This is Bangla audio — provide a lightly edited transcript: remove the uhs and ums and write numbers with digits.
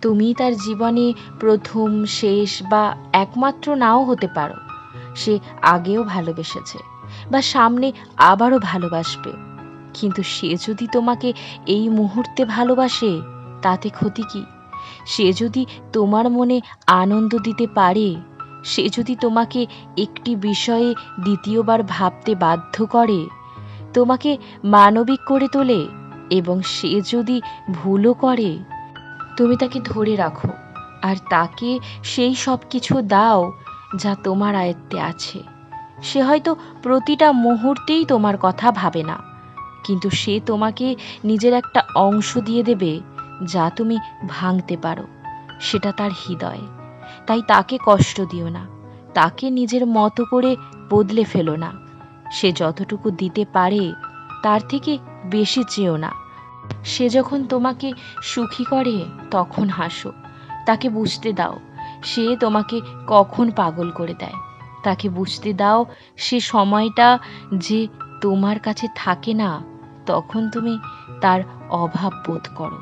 তুমি তার জীবনে প্রথম, শেষ বা একমাত্র নাও হতে পারো। সে আগেও ভালোবেসেছে বা সামনে আবারও ভালোবাসবে। কিন্তু সে যদি তোমাকে এই মুহূর্তে ভালোবাসে, তাতে ক্ষতি কি? সে যদি তোমার মনে আনন্দ দিতে পারে, সে যদি তোমাকে একটি বিষয়ে দ্বিতীয়বার ভাবতে বাধ্য করে, তোমাকে মানবিক করে তোলে, এবং সে যদি ভুলও করে, তুমি তাকে ধরে রাখো আর তাকে সেই সব কিছু দাও যা তোমার আয়ত্তে আছে। সে হয়তো প্রতিটা মুহূর্তেই তোমার কথা ভাবে না, কিন্তু সে তোমাকে নিজের একটা অংশ দিয়ে দেবে যা তুমি ভাঙতে পারো। সেটা তার হৃদয়। তাই তাকে কষ্ট দিও না, তাকে নিজের মতো করে বদলে ফেলো না। সে যতটুকু দিতে পারে তার থেকে বেশি চেও না। সে যখন তোমাকে সুখী করে তখন হাসো। তাকে বুঝতে দাও সে তোমাকে কখন পাগল করে দেয়। তাকে বুঝতে দাও সে সময়টা যে তোমার কাছে থাকে না, তখন তুমি তার অভাব বোধ করো।